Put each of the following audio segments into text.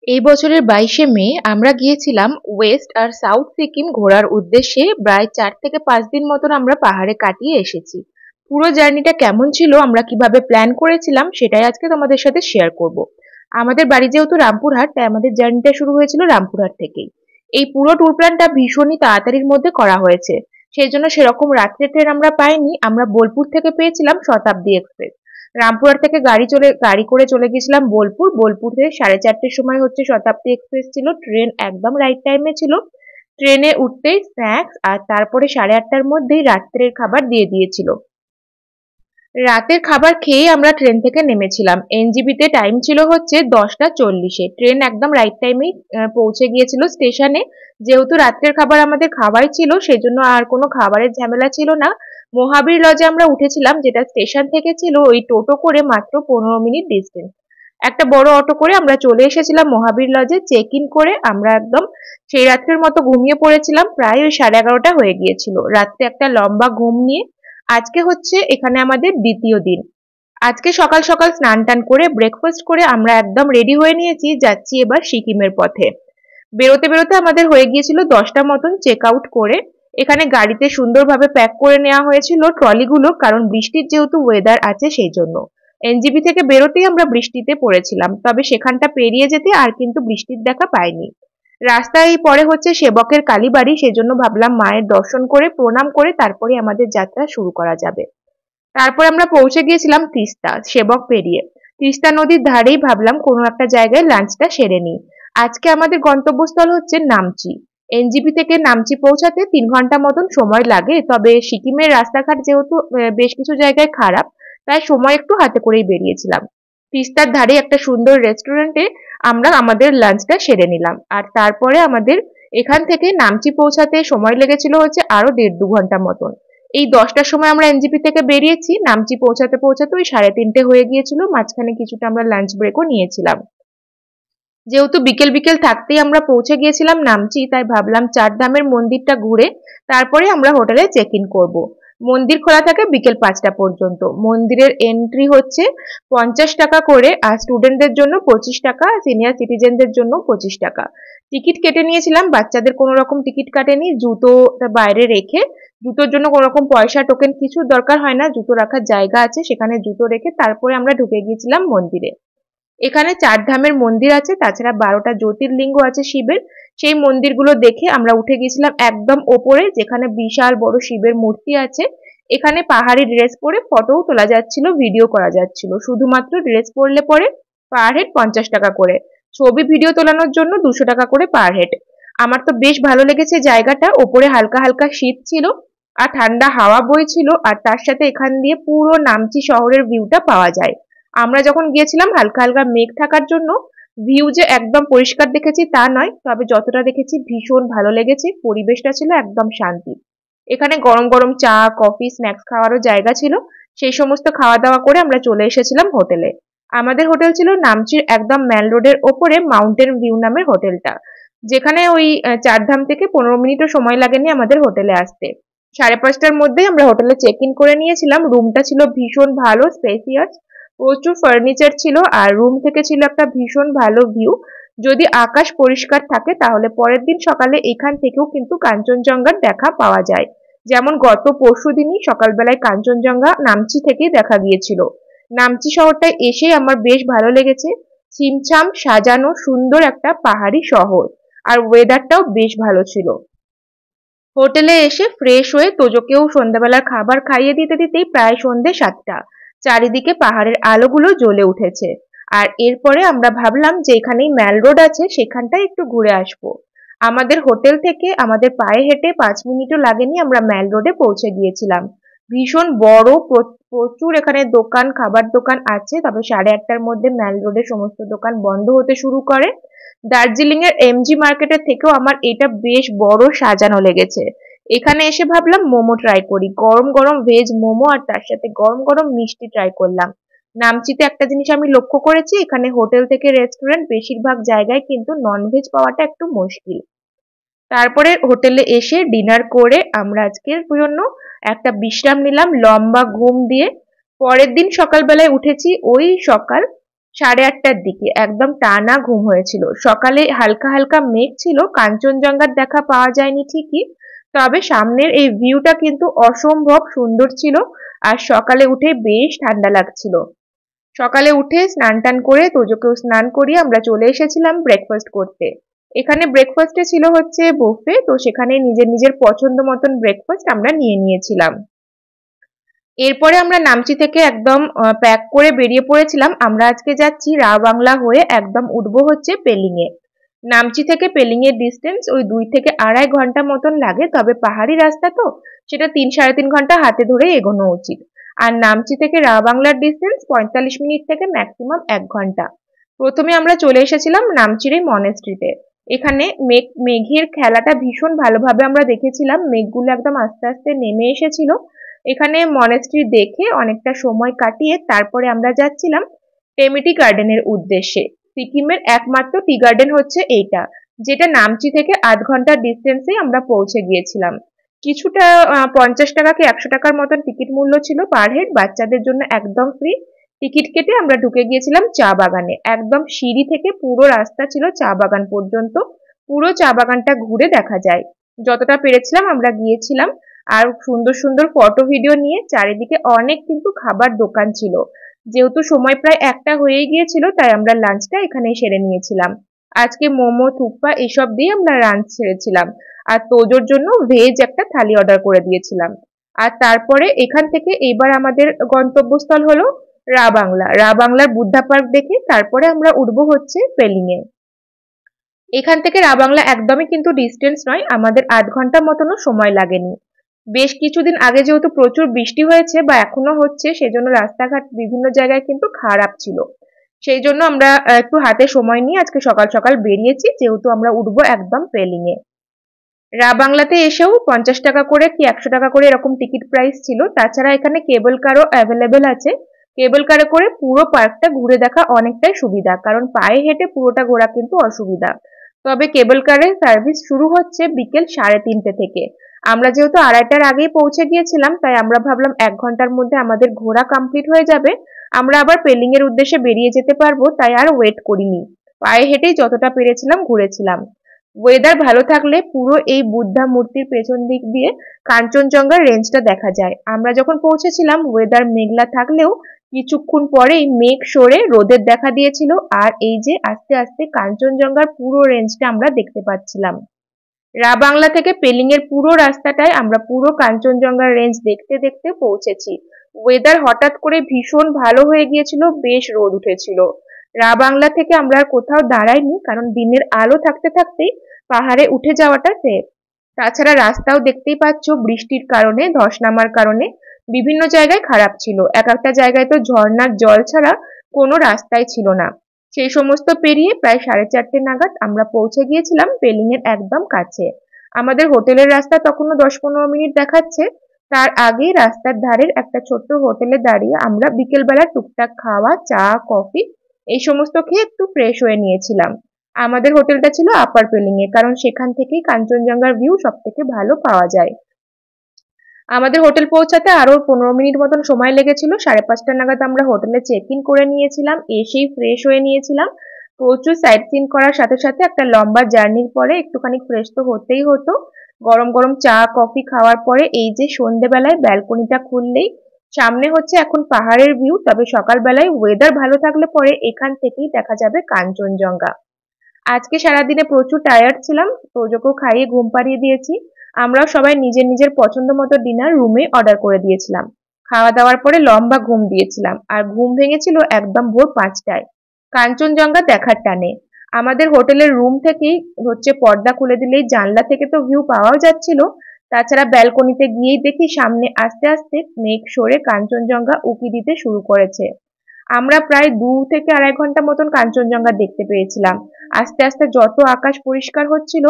এই বছরের 22শে মে আমরা গিয়েছিলাম ওয়েস্ট আর সাউথ সিকিম ঘোরার উদ্দেশ্যে। প্রায় 4 থেকে 5 দিন মতন আমরা পাহাড়ে কাটিয়ে এসেছি। পুরো জার্নিটা কেমন ছিল, আমরা কিভাবে প্ল্যান করেছিলাম, সেটাই আজকে তোমাদের সাথে শেয়ার করব। আমাদের বাড়ি যেহেতু রামপুরহাট, তাই আমাদের জার্নিটা শুরু হয়েছিল রামপুরহাট থেকেই। এই পুরো ট্যুর প্ল্যানটা ভীষণই তাড়াতাড়ির মধ্যে করা হয়েছে, সেই জন্য সেরকম রাত্রে ট্রেন আমরা পাইনি। আমরা বোলপুর থেকে পেয়েছিলাম শতাব্দী এক্সপ্রেস। রামপুরহাট থেকে গাড়ি করে চলে গেছিলাম বোলপুর। বোলপুর থেকে 4:30-র সময় হচ্ছে শতাব্দী এক্সপ্রেস ছিল। ট্রেন একদম রাইট টাইমে ছিল। ট্রেনে উঠতেই স্ন্যাক্স আর তারপরে 8:30-টার মধ্যেই রাত্রের খাবার দিয়ে দিয়েছিল। রাতের খাবার খেয়ে আমরা ট্রেন থেকে নেমেছিলাম। এনজিবিতে টাইম ছিল হচ্ছে 10:40-এ। ট্রেন একদম রাইট টাইমেই পৌঁছে গিয়েছিল স্টেশনে। যেহেতু রাত্রের খাবার আমাদের খাওয়াই ছিল, সেজন্য আর কোনো খাবারের ঝামেলা ছিল না। মহাবীর লজে আমরা উঠেছিলাম, যেটা স্টেশন থেকে ছিল ওই টোটো করে মাত্র 15 মিনিট ডিস্টেন্স। একটা বড় অটো করে আমরা চলে এসেছিলাম মহাবীর লজে। চেক ইন করে আমরা একদম সেই রাত্রের মতো ঘুমিয়ে পড়েছিলাম। প্রায় ওই 11:30 হয়ে গিয়েছিল। রাত্রে একটা লম্বা ঘুম নিয়ে আজকে হচ্ছে এখানে আমাদের দ্বিতীয় দিন। আজকে সকাল সকাল স্নান টান করে ব্রেকফাস্ট করে আমরা একদম রেডি হয়ে নিয়েছি, যাচ্ছি এবার সিকিমের পথে। বেরোতে বেরোতে আমাদের হয়ে গিয়েছিল 10টা মতন চেক আউট করে। এখানে গাড়িতে সুন্দরভাবে প্যাক করে নেওয়া হয়েছিল ট্রলিগুলো, কারণ বৃষ্টির যেহেতু ওয়েদার আছে সেই জন্য। এনজিবি থেকে বেরোতেই আমরা বৃষ্টিতে পড়েছিলাম, তবে সেখানটা পেরিয়ে যেতে আর কিন্তু বৃষ্টির দেখা পাইনি। রাস্তায় পরে হচ্ছে সেবকের কালীবাড়ি, সেজন্য ভাবলাম মায়ের দর্শন করে প্রণাম করে তারপরে আমাদের যাত্রা শুরু করা যাবে। তারপর আমরা পৌঁছে গিয়েছিলাম তিস্তা, সেবক পেরিয়ে। তিস্তা নদীর ধারেই ভাবলাম কোনো একটা জায়গায় লাঞ্চটা সেরে নিই। আজকে আমাদের গন্তব্যস্থল হচ্ছে নামচি। এনজিপি থেকে নামচি পৌঁছাতে 3 ঘন্টা মতন সময় লাগে, তবে সিকিমের রাস্তাঘাট যেহেতু বেশ কিছু জায়গায় খারাপ, তাই সময় একটু হাতে করেই বেরিয়েছিলাম। তিস্তার ধারে একটা সুন্দর রেস্টুরেন্টে আমরা আমাদের লাঞ্চটা সেরে নিলাম। আর তারপরে আমাদের এখান থেকে নামচি পৌঁছাতে সময় লেগেছিল হচ্ছে আরো 1.5-2 ঘন্টা মতন। এই 10টার সময় আমরা এনজিপি থেকে বেরিয়েছি, নামচি পৌঁছাতে পৌঁছাতে ওই 3:30 হয়ে গিয়েছিল। মাঝখানে কিছুটা আমরা লাঞ্চ ব্রেকও নিয়েছিলাম। যেহেতু বিকেল বিকেল থাকতেই আমরা পৌঁছে গিয়েছিলাম নামচি, তাই ভাবলাম 4 ধামের মন্দিরটা ঘুরে তারপরে আমরা হোটেলে চেক ইন করবো। মন্দির খোলা থাকে বিকেল 5টা পর্যন্ত। মন্দিরের এন্ট্রি হচ্ছে 50 টাকা করে, আর স্টুডেন্টদের জন্য 25 টাকা, সিনিয়র সিটিজেনদের জন্য 25 টাকা। টিকিট কেটে নিয়েছিলাম, বাচ্চাদের কোনো রকম টিকিট কাটেনি। জুতো বাইরে রেখে, জুতোর জন্য কোনো রকম পয়সা টোকেন কিছু দরকার হয় না, জুতো রাখার জায়গা আছে, সেখানে জুতো রেখে তারপরে আমরা ঢুকে গিয়েছিলাম মন্দিরে। এখানে 4 ধামের মন্দির আছে, তাছাড়া 12টা জ্যোতির্লিঙ্গ আছে শিবের। সেই মন্দিরগুলো দেখে আমরা উঠে গেছিলাম একদম ওপরে, যেখানে বিশাল বড় শিবের মূর্তি আছে। এখানে পাহাড়ি ড্রেস পরে ফটোও তোলা যাচ্ছিল, ভিডিও করা যাচ্ছিল। শুধুমাত্র ড্রেস পরলে পরে পার হেড 50 টাকা করে, ছবি ভিডিও তোলানোর জন্য 200 টাকা করে পার হেড। আমার তো বেশ ভালো লেগেছে জায়গাটা। ওপরে হালকা হালকা শীত ছিল আর ঠান্ডা হাওয়া বইছিল, আর তার সাথে এখান দিয়ে পুরো নামচি শহরের ভিউটা পাওয়া যায়। আমরা যখন গিয়েছিলাম হালকা হালকা মেঘ থাকার জন্য ভিউ যে একদম পরিষ্কার দেখেছি তা নয়, তবে যতটা দেখেছি ভীষণ ভালো লেগেছে। পরিবেশটা ছিল একদম শান্তি। এখানে গরম গরম চা, কফি, স্ন্যাক্স খাওয়ারও জায়গা ছিল। সেই সমস্ত খাওয়া দাওয়া করে আমরা চলে এসেছিলাম হোটেলে। আমাদের হোটেল ছিল নামচির একদম মেন রোডের ওপরে মাউন্টেন ভিউ নামের হোটেলটা, যেখানে ওই 4 ধাম থেকে 15 মিনিটও সময় লাগেনি আমাদের হোটেলে আসতে। 5:30টার মধ্যেই আমরা হোটেলে চেক ইন করে নিয়েছিলাম। রুমটা ছিল ভীষণ ভালো, স্পেসিয়াস, প্রচুর ফার্নিচার ছিল, আর রুম থেকে ছিল একটা ভীষণ ভালো ভিউ। যদি আকাশ পরিষ্কার থাকে তাহলে পরের দিন সকালে এখান থেকেও কিন্তু কাঞ্চনজঙ্ঘার দেখা পাওয়া যায়। যেমন গত পরশুদিনই সকালবেলায় কাঞ্চনজঙ্ঘা নামচি থেকেই দেখা গিয়েছিল। নামচি শহরটায় এসে আমার বেশ ভালো লেগেছে। ছিমছাম সাজানো সুন্দর একটা পাহাড়ি শহর, আর ওয়েদারটাও বেশ ভালো ছিল। হোটেলে এসে ফ্রেশ হয়ে তোজোকেও সন্ধ্যাবেলার খাবার খাইয়ে দিতে দিতেই প্রায় সন্ধ্যে 7টা। চারিদিকে পাহাড়ের আলোগুলো জ্বলে উঠেছে। আর এরপরে আমরা ভাবলাম যে এখানেই ম্যাল রোড আছে, সেখানটায় একটু ঘুরে আসবো। আমাদের হোটেল থেকে আমাদের পায়ে হেঁটে 5 মিনিটও লাগেনি, আমরা ম্যাল রোডে পৌঁছে গিয়েছিলাম। ভীষণ বড়, প্রচুর এখানে দোকান, খাবার দোকান আছে, তবে 8:30টার মধ্যে ম্যাল রোডে সমস্ত দোকান বন্ধ হতে শুরু করে। দার্জিলিং এর এমজি মার্কেটের থেকেও আমার এটা বেশ বড় সাজানো লেগেছে। এখানে এসে ভাবলাম মোমো ট্রাই করি। গরম গরম ভেজ মোমো আর তার সাথে গরম গরম মিষ্টি ট্রাই করলাম। নামচিতে একটা জিনিস আমি লক্ষ্য করেছি, এখানে হোটেল থেকে রেস্টুরেন্ট বেশিরভাগ জায়গায় কিন্তু ননভেজ পাওয়াটা একটু মুশকিল। তারপরে হোটেলে এসে ডিনার করে আমরা আজকের জন্য একটা বিশ্রাম নিলাম লম্বা ঘুম দিয়ে। পরের দিন সকালবেলায় উঠেছি ওই সকাল 8:30টার দিকে একদম টানা ঘুম হয়েছিল। সকালে হালকা হালকা মেঘ ছিল, কাঞ্চনজঙ্ঘার দেখা পাওয়া যায়নি ঠিকই, তবে সামনের এই ভিউটা কিন্তু অসম্ভব সুন্দর ছিল। আর সকালে উঠে বেশ ঠান্ডা লাগছিল। সকালে উঠে স্নান টান করে তোজোকেও স্নান করিয়ে আমরা চলে এসেছিলাম ব্রেকফাস্ট করতে। এখানে ব্রেকফাস্টে ছিল হচ্ছে বুফে, তো সেখানে নিজের নিজের পছন্দ মতন ব্রেকফাস্ট আমরা নিয়ে নিয়েছিলাম। এরপরে আমরা নামচি থেকে একদম প্যাক করে বেরিয়ে পড়েছিলাম। আমরা আজকে যাচ্ছি রা বাংলা হয়ে একদম উঠবো হচ্ছে পেলিংয়ে। নামচি থেকে পেলিং এর ডিস্টেন্স ওই 2 থেকে 2.5 ঘন্টা মতন লাগে, তবে পাহাড়ি রাস্তা তো সেটা 3-3.5 ঘন্টা হাতে ধরে এগোনো উচিত। আর নামচি থেকে রা বাংলার ডিস্টেন্স 45 মিনিট থেকে ম্যাক্সিমাম 1 ঘন্টা। প্রথমে আমরা চলে এসেছিলাম নামচির এই মনেস্ট্রিতে। এখানে মেঘের খেলাটা ভীষণ ভালোভাবে আমরা দেখেছিলাম। মেঘগুলো একদম আস্তে আস্তে নেমে এসেছিল। এখানে মনেস্ট্রি দেখে অনেকটা সময় কাটিয়ে তারপরে আমরা যাচ্ছিলাম টেমিটি গার্ডেনের উদ্দেশ্যে। সিকিমের একমাত্র টি গার্ডেন হচ্ছে এইটা, যেটা নামচি থেকে 8 ঘন্টার ডিস্টেন্সে আমরা পৌঁছে গিয়েছিলাম। কিছুটা 50 টাকা কি 100 টাকার মতন টিকিট মূল্য ছিল পার হেড, বাচ্চাদের জন্য একদম ফ্রি। টিকিট কেটে আমরা ঢুকে গিয়েছিলাম চা বাগানে। একদম সিঁড়ি থেকে পুরো রাস্তা ছিল চা বাগান পর্যন্ত। পুরো চা বাগানটা ঘুরে দেখা যায়। যতটা পেরেছিলাম আমরা গিয়েছিলাম। আর সুন্দর সুন্দর ফটো ভিডিও নিয়ে চারিদিকে অনেক কিন্তু খাবার দোকান ছিল। যেহেতু সময় প্রায় 1টা হয়ে গিয়েছিল, তাই আমরা লাঞ্চটা এখানেই সেরে নিয়েছিলাম। আজকে মোমো থুপ্পা এসব দিয়ে আমরা লাঞ্চ সেরেছিলাম। আর তোজোর জন্য ভেজ একটা থালি অর্ডার করে দিয়েছিলাম। আর তারপরে এখান থেকে এবার আমাদের গন্তব্যস্থল হলো রা বাংলা। রা বাংলার বুদ্ধা পার্ক দেখে তারপরে আমরা উঠবো হচ্ছে পেলিংয়ে। এখান থেকে রা বাংলা একদমই কিন্তু ডিস্টেন্স নয়, আমাদের 8 ঘন্টা মতনও সময় লাগেনি। বেশ কিছুদিন আগে যেহেতু প্রচুর বৃষ্টি হয়েছে বা এখনো হচ্ছে, সেজন্য রাস্তাঘাট বিভিন্ন জায়গায় কিন্তু খারাপ ছিল। সেই জন্য আমরা একটু হাতে সময় নিয়ে আজকে সকাল সকাল বেরিয়েছি, যেহেতু আমরা উঠবো একদম পেলিংয়ে। রা বাংলাতে এসেও 50 টাকা করে কি 100 টাকা করে এরকম টিকিট প্রাইস ছিল। তাছাড়া এখানে কেবল কারও অ্যাভেলেবেল আছে। কেবল কারে করে পুরো পার্কটা ঘুরে দেখা অনেকটাই সুবিধা, কারণ পায়ে হেঁটে পুরোটা ঘোরা কিন্তু অসুবিধা। তবে কেবল কারের সার্ভিস শুরু হচ্ছে বিকেল 3:30 থেকে। আমরা যেহেতু 2:30টার আগেই পৌঁছে গিয়েছিলাম, তাই আমরা ভাবলাম 1 ঘন্টার মধ্যে আমাদের ঘোরা কমপ্লিট হয়ে যাবে। আমরা আবার পেলিং এর উদ্দেশ্যে বেরিয়ে যেতে পারবো, তাই আর ওয়েট করিনি। পায়ে হেঁটেই যতটা পেরেছিলাম ঘুরেছিলাম। ওয়েদার ভালো থাকলে পুরো এই বুদ্ধা মূর্তির পেছন দিক দিয়ে কাঞ্চনজঙ্ঘার রেঞ্জটা দেখা যায়। আমরা যখন পৌঁছেছিলাম ওয়েদার মেঘলা থাকলেও কিছুক্ষণ পরেই মেঘ সরে রোদের দেখা দিয়েছিল। আর এই যে আস্তে আস্তে কাঞ্চনজঙ্ঘার পুরো রেঞ্জটা আমরা দেখতে পাচ্ছিলাম। রা বাংলা থেকে পেলিং এর পুরো রাস্তাটায় আমরা পুরো কাঞ্চনজঙ্ঘার রেঞ্জ দেখতে দেখতে পৌঁছেছি। ওয়েদার হঠাৎ করে ভীষণ ভালো হয়ে গিয়েছিল, বেশ রোদ উঠেছিল। রা বাংলা থেকে আমরা আর কোথাও দাঁড়াইনি, কারণ দিনের আলো থাকতে থাকতেই পাহাড়ে উঠে যাওয়াটা সেফ। তাছাড়া রাস্তাও দেখতেই পাচ্ছ বৃষ্টির কারণে, ধস নামার কারণে বিভিন্ন জায়গায় খারাপ ছিল। এক একটা জায়গায় তো ঝর্ণার জল ছাড়া কোনো রাস্তাই ছিল না। সেই সমস্ত পেরিয়ে প্রায় 4:30 নাগাদ আমরা পৌঁছে গিয়েছিলাম পেলিং এর একদম কাছে। আমাদের হোটেলের রাস্তা তখনও 10-15 মিনিট দেখাচ্ছে। তার আগেই রাস্তার ধারের একটা ছোট্ট হোটেলে দাঁড়িয়ে আমরা বিকেলবেলা টুকটাক খাওয়া, চা, কফি এই সমস্ত খেয়ে একটু ফ্রেশ হয়ে নিয়েছিলাম। আমাদের হোটেলটা ছিল আপার পেলিং এ, কারণ সেখান থেকেই কাঞ্চনজঙ্ঘার ভিউ সব থেকে ভালো পাওয়া যায়। আমাদের হোটেল পৌঁছাতে আরো 15 মিনিট মতন সময় লেগেছিল। 5:30 নাগাদ আমরা হোটেলে চেক ইন করে নিয়েছিলাম, এসেই ফ্রেশ হয়ে নিয়েছিলাম। প্রচুর সাইট সিন করার সাথে সাথে একটা লম্বা জার্নির পরে একটুখানি ফ্রেশ তো হতেই হতো। গরম গরম চা কফি খাওয়ার পরে এই যে সন্ধ্যেবেলায় ব্যালকনিটা খুললেই সামনে হচ্ছে এখন পাহাড়ের ভিউ। তবে সকালবেলায় ওয়েদার ভালো থাকলে পরে এখান থেকেই দেখা যাবে কাঞ্চনজঙ্ঘা। আজকে সারাদিনে প্রচুর টায়ার্ড ছিলাম, তোজোকেও খাইয়ে ঘুম পাড়িয়ে দিয়েছি। আমরাও সবাই নিজের নিজের পছন্দ মতো ডিনার রুমে অর্ডার করে দিয়েছিলাম। খাওয়া দাওয়ার পরে লম্বা ঘুম দিয়েছিলাম, আর ঘুম ভেঙেছিল একদম ভোর 5টায় কাঞ্চনজঙ্ঘা দেখার টানে। আমাদের হোটেলের রুম থেকেই হচ্ছে পর্দা খুলে দিলেই জানলা থেকে তো ভিউ পাওয়াও যাচ্ছিল। তাছাড়া ব্যালকনিতে গিয়েই দেখি সামনে আস্তে আস্তে মেঘ সরে কাঞ্চনজঙ্ঘা উঁকি দিতে শুরু করেছে। আমরা প্রায় 2 থেকে 2.5 ঘন্টা মতন কাঞ্চনজঙ্ঘা দেখতে পেয়েছিলাম। আস্তে আস্তে যত আকাশ পরিষ্কার হচ্ছিল,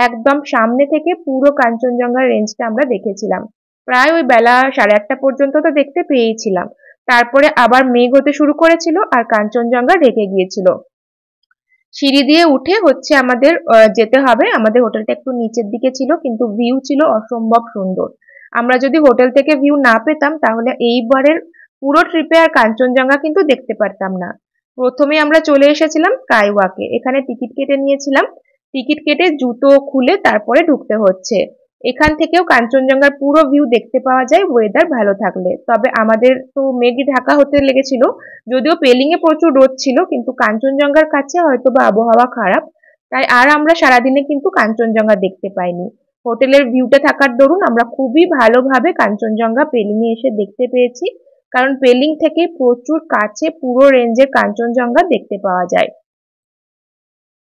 একদম সামনে থেকে পুরো কাঞ্চনজঙ্ঘার রেঞ্জটা আমরা দেখেছিলাম। প্রায় ওই বেলা 8:30 পর্যন্ত তো দেখতে পেয়েছিলাম। তারপরে আবার মেঘ হতে শুরু করেছিল আর কাঞ্চনজঙ্ঘা ঢেকে গিয়েছিল। সিঁড়ি দিয়ে উঠে হচ্ছে আমাদের যেতে হবে। আমাদের হোটেলটা একটু নিচের দিকে ছিল, কিন্তু ভিউ ছিল অসম্ভব সুন্দর। আমরা যদি হোটেল থেকে ভিউ না পেতাম তাহলে এইবারের পুরো ট্রিপে আর কাঞ্চনজঙ্ঘা কিন্তু দেখতে পারতাম না। প্রথমে আমরা চলে এসেছিলাম স্কাই ওয়াকে। এখানে টিকিট কেটে নিয়েছিলাম। টিকিট কেটে জুতো খুলে তারপরে ঢুকতে হচ্ছে। এখান থেকেও কাঞ্চনজঙ্ঘার পুরো ভিউ দেখতে পাওয়া যায় ওয়েদার ভালো থাকলে। তবে আমাদের তো মেঘে ঢাকা হতে লেগেছিল, যদিও পেলিং এ প্রচুর রোদ ছিল, কিন্তু কাঞ্চনজঙ্ঘার কাছে হয়তো বা আবহাওয়া খারাপ, তাই আর আমরা সারাদিনে কিন্তু কাঞ্চনজঙ্ঘা দেখতে পাইনি। হোটেলের ভিউটা থাকার দরুন আমরা খুবই ভালোভাবে কাঞ্চনজঙ্ঘা পেলিং এ এসে দেখতে পেয়েছি, কারণ পেলিং থেকে প্রচুর কাছে পুরো রেঞ্জের কাঞ্চনজঙ্ঘা দেখতে পাওয়া যায়।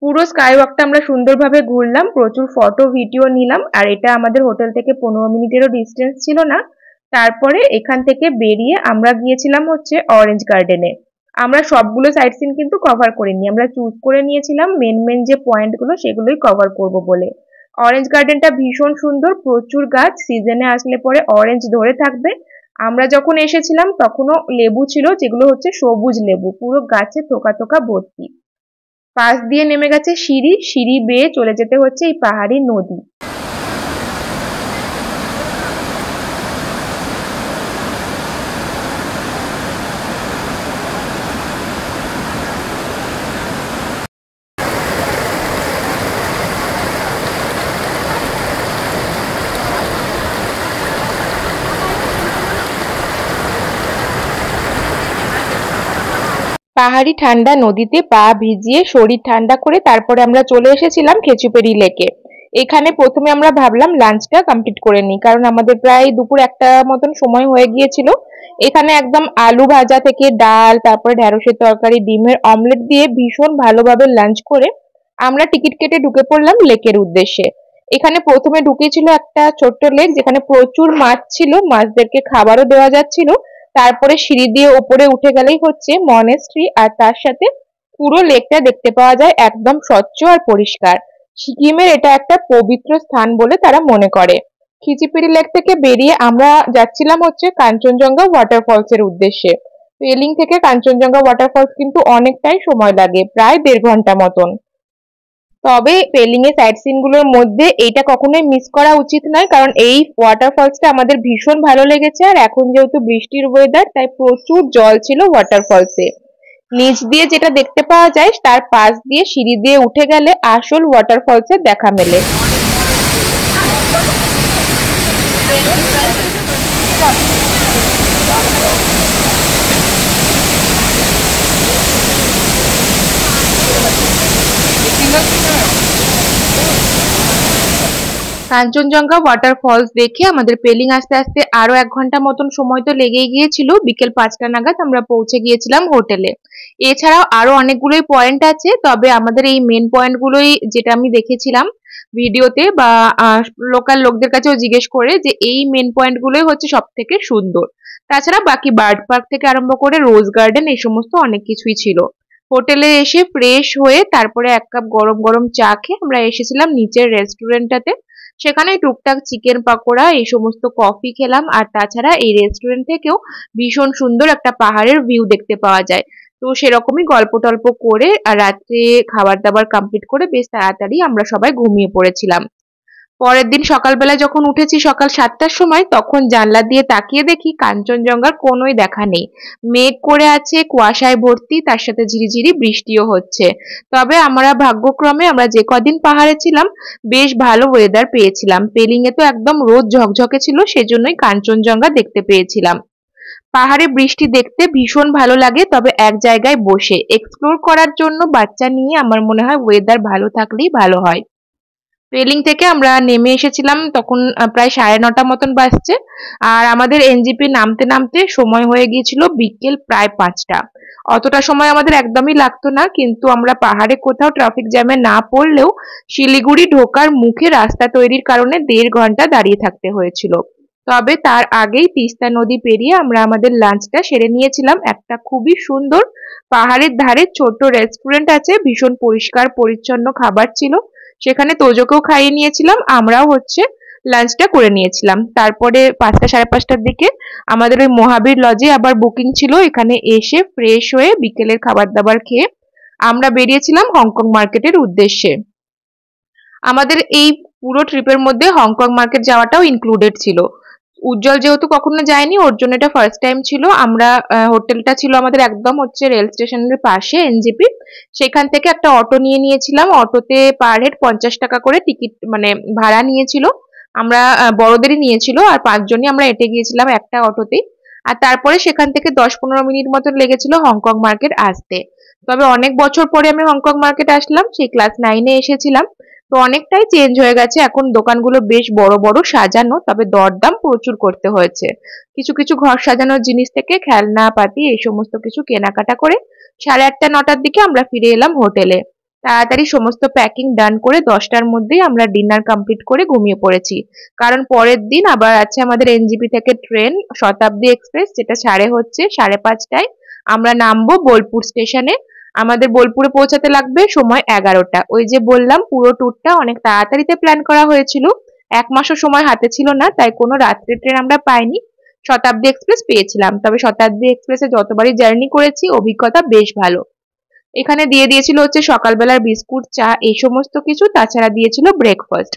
পুরো স্কাই ওয়াকটা আমরা সুন্দরভাবে ঘুরলাম, প্রচুর ফটো ভিডিও নিলাম, আর এটা আমাদের হোটেল থেকে 15 মিনিটেরও ডিস্টেন্স ছিল না। তারপরে এখান থেকে বেরিয়ে আমরা গিয়েছিলাম হচ্ছে অরেঞ্জ গার্ডেনে। আমরা সবগুলো সাইট সিন কিন্তু কভার করিনি, আমরা চুজ করে নিয়েছিলাম মেন মেন যে পয়েন্টগুলো সেগুলোই কভার করব বলে। অরেঞ্জ গার্ডেনটা ভীষণ সুন্দর, প্রচুর গাছ, সিজনে আসলে পরে অরেঞ্জ ধরে থাকবে। আমরা যখন এসেছিলাম তখনও লেবু ছিল, যেগুলো হচ্ছে সবুজ লেবু, পুরো গাছে থোকা থোকা ভর্তি। পাশ দিয়ে নেমে গেছে সিঁড়ি, সিঁড়ি বেয়ে চলে যেতে হচ্ছে এই পাহাড়ি নদী। পাহাড়ি ঠান্ডা নদীতে পা ভিজিয়ে শরীর ঠান্ডা করে তারপরে আমরা চলে এসেছিলাম খেচুপেড়ি লেকে। এখানে প্রথমে আমরা ভাবলাম লাঞ্চটা কমপ্লিট করে নিই, কারণ আমাদের প্রায় দুপুর একটা মতন সময় হয়ে গিয়েছিল। এখানে একদম আলু ভাজা থেকে ডাল, তারপরে ঢেঁড়সের তরকারি, ডিমের অমলেট দিয়ে ভীষণ ভালোভাবে লাঞ্চ করে আমরা টিকিট কেটে ঢুকে পড়লাম লেকের উদ্দেশ্যে। এখানে প্রথমে ঢুকেছিল একটা ছোট্ট লেক, যেখানে প্রচুর মাছ ছিল, মাছদেরকে খাবারও দেওয়া যাচ্ছিল। তারপরে সিঁড়ি দিয়ে উপরে উঠে গেলেই হচ্ছে মনেস্ট্রি, আর তার সাথে পুরো লেকটা দেখতে পাওয়া যায় একদম স্বচ্ছ আর পরিষ্কার। সিকিমের এটা একটা পবিত্র স্থান বলে তারা মনে করে। খিচিপিড়ি লেক থেকে বেরিয়ে আমরা যাচ্ছিলাম হচ্ছে কাঞ্চনজঙ্ঘা ওয়াটারফলস এর উদ্দেশ্যে। পেলিং থেকে কাঞ্চনজঙ্ঘা ওয়াটারফলস কিন্তু অনেকটাই সময় লাগে, প্রায় 1.5 ঘন্টা মতন। তবে পেলিং এর সাইট সিন গুলোর মধ্যে এইটা কখনোই মিস করা উচিত নয়, কারণ এই ওয়াটারফলসটা আমাদের ভীষণ ভালো লেগেছে। আর এখন যেহেতু বৃষ্টির ওয়েদার, তাই প্রচুর জল ছিল ওয়াটারফলসে। নিচ দিয়ে যেটা দেখতে পাওয়া যায় তার পাশ দিয়ে সিঁড়ি দিয়ে উঠে গেলে আসল ওয়াটারফলসের দেখা মেলে। কাঞ্চনজঙ্ঘা ওয়াটারফলস দেখে আমাদের পেলিং আসতে আসতে আরো 1 ঘন্টা মতন সময় তো লেগেই গিয়েছিল। বিকেল 5টা নাগাদ আমরা পৌঁছে গিয়েছিলাম হোটেলে। এছাড়াও আরো অনেকগুলোই পয়েন্ট আছে, তবে আমাদের এই মেন পয়েন্টগুলোই যেটা আমি দেখেছিলাম ভিডিওতে বা লোকাল লোকদের কাছেও জিজ্ঞেস করে, যে এই মেন পয়েন্টগুলোই হচ্ছে সব থেকে সুন্দর। তাছাড়া বাকি বার্ড পার্ক থেকে আরম্ভ করে রোজ গার্ডেন এই সমস্ত অনেক কিছুই ছিল। হোটেলে এসে ফ্রেশ হয়ে তারপরে 1 কাপ গরম গরম চা খেয়ে আমরা এসেছিলাম নিচের রেস্টুরেন্টটাতে। সেখানে টুকটাক চিকেন পাকোড়া এই সমস্ত কফি খেলাম, আর তাছাড়া এই রেস্টুরেন্ট থেকেও ভীষণ সুন্দর একটা পাহাড়ের ভিউ দেখতে পাওয়া যায়। তো সেরকমই গল্প টল্প করে আর রাত্রে খাবার দাবার কমপ্লিট করে বেশ তাড়াতাড়ি আমরা সবাই ঘুমিয়ে পড়েছিলাম। পরের দিন সকালবেলা যখন উঠেছি সকাল 7টার সময়, তখন জানলা দিয়ে তাকিয়ে দেখি কাঞ্চনজঙ্ঘার কোনোই দেখা নেই। মেঘ করে আছে, কুয়াশায় ভর্তি, তার সাথে ঝিরিঝিরি বৃষ্টিও হচ্ছে। তবে আমরা ভাগ্যক্রমে আমরা যে কদিন পাহাড়ে ছিলাম বেশ ভালো ওয়েদার পেয়েছিলাম। পেলিং এ তো একদম রোদ ঝকঝকে ছিল, সেজন্যই কাঞ্চনজঙ্ঘা দেখতে পেয়েছিলাম। পাহাড়ে বৃষ্টি দেখতে ভীষণ ভালো লাগে, তবে এক জায়গায় বসে এক্সপ্লোর করার জন্য বাচ্চা নিয়ে আমার মনে হয় ওয়েদার ভালো থাকলেই ভালো হয়। পেলিং থেকে আমরা নেমে এসেছিলাম তখন প্রায় 9:30 মতন বাজছে, আর আমাদের এনজিপি নামতে নামতে সময় হয়ে গিয়েছিল বিকেল প্রায় 5টা। অতটা সময় আমাদের একদমই লাগতো না, কিন্তু আমরা পাহাড়ে কোথাও ট্রাফিক জ্যামে না পড়লেও শিলিগুড়ি ঢোকার মুখে রাস্তা তৈরির কারণে 1.5 ঘন্টা দাঁড়িয়ে থাকতে হয়েছিল। তবে তার আগেই তিস্তা নদী পেরিয়ে আমরা আমাদের লাঞ্চটা সেরে নিয়েছিলাম। একটা খুবই সুন্দর পাহাড়ের ধারে ছোট্ট রেস্টুরেন্ট আছে, ভীষণ পরিষ্কার পরিচ্ছন্ন খাবার ছিল। সেখানে তোজোকেও খাইয়ে নিয়েছিলাম, আমরাও হচ্ছে লাঞ্চটা করে নিয়েছিলাম। তারপরে 5টা সাড়ে 5টার দিকে আমাদের ওই মহাবীর লজে আবার বুকিং ছিল। এখানে এসে ফ্রেশ হয়ে বিকেলের খাবার দাবার খেয়ে আমরা বেরিয়েছিলাম হংকং মার্কেটের উদ্দেশ্যে। আমাদের এই পুরো ট্রিপের মধ্যে হংকং মার্কেট যাওয়াটাও ইনক্লুডেড ছিল। উজ্জ্বল যেহেতু কখনো যায়নি, ওর জন্য এটা ফার্স্ট টাইম ছিল। আমরা হোটেলটা ছিল আমাদের একদম হচ্ছে রেল স্টেশনের পাশে, এনজেপি। সেখান থেকে একটা অটো নিয়ে নিয়েছিলাম। অটোতে পার হেড 50 টাকা করে টিকিট মানে ভাড়া নিয়েছিল। আমরা বড়দেরই নিয়েছিল, আর 5 জনই আমরা এটে গিয়েছিলাম একটা অটোতেই। আর তারপরে সেখান থেকে 10-15 মিনিট মতন লেগেছিল হংকং মার্কেট আসতে। তবে অনেক বছর পরে আমি হংকং মার্কেট আসলাম, সেই ক্লাস 9-এ এসেছিলাম। তো অনেকটাই চেঞ্জ হয়ে গেছে, এখন দোকানগুলো বেশ বড় বড় সাজানো, তবে দরদাম প্রচুর করতে হয়েছে। কিছু কিছু ঘর সাজানোর জিনিস থেকে খেলনা পাতি এই সমস্ত কিছু কেনাকাটা করে 8:30-9টার দিকে আমরা ফিরে এলাম হোটেলে। তাড়াতাড়ি সমস্ত প্যাকিং ডান করে 10টার মধ্যেই আমরা ডিনার কমপ্লিট করে ঘুমিয়ে পড়েছি। কারণ পরের দিন আবার আছে আমাদের এনজেপি থেকে ট্রেন শতাব্দী এক্সপ্রেস, যেটা ছাড়ে হচ্ছে 5:30টায়। আমরা নামবো বোলপুর স্টেশনে। আমাদের বোলপুরে পৌঁছাতে লাগবে সময় 11টা। ওই যে বললাম পুরো ট্যুরটা অনেক তাড়াতাড়িতে প্ল্যান করা হয়েছিল, 1 মাসও সময় হাতে ছিল না, তাই কোনো রাত্রে ট্রেন আমরা পাইনি। শতাব্দী এক্সপ্রেস পেয়েছিলাম, তবে শতাব্দী এক্সপ্রেসে যতবারই জার্নি করেছি অভিজ্ঞতা বেশ ভালো। এখানে দিয়ে দিয়েছিল হচ্ছে সকালবেলার বিস্কুট, চা এই সমস্ত কিছু, তাছাড়া দিয়েছিল ব্রেকফাস্ট।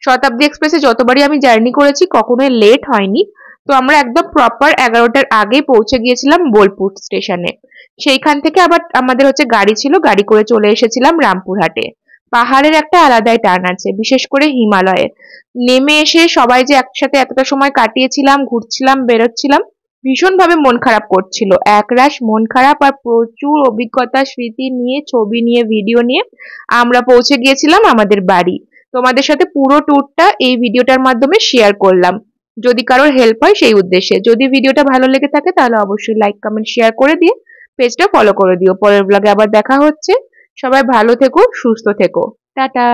শতাব্দী এক্সপ্রেসে যতবারই আমি জার্নি করেছি কখনোই লেট হয়নি। তো আমরা একদম প্রপার 11টার আগেই পৌঁছে গিয়েছিলাম বোলপুর স্টেশনে। সেইখান থেকে আবার আমাদের হচ্ছে গাড়ি ছিল, গাড়ি করে চলে এসেছিলাম রামপুরহাটে। পাহাড়ের একটা আলাদাই টান আছে, বিশেষ করে হিমালয়ে। নেমে এসে সবাই যে একসাথে এতটা সময় কাটিয়েছিলাম, ঘুরছিলাম, বেরোচ্ছিলাম, ভীষণভাবে মন খারাপ করছিল। একরাশ মন খারাপ আর প্রচুর অভিজ্ঞতা, স্মৃতি নিয়ে, ছবি নিয়ে, ভিডিও নিয়ে আমরা পৌঁছে গিয়েছিলাম আমাদের বাড়ি। তোমাদের সাথে পুরো ট্যুরটা এই ভিডিওটার মাধ্যমে শেয়ার করলাম, যদি কারোর হেল্প হয় সেই উদ্দেশ্যে। যদি ভিডিওটা ভালো লেগে থাকে তাহলে অবশ্যই লাইক, কমেন্ট, শেয়ার করে দিয়ে পেজটা ফলো করে দিও। পরের ব্লগে আবার দেখা হচ্ছে। সবাই ভালো থেকো, সুস্থ থেকো। টাটা।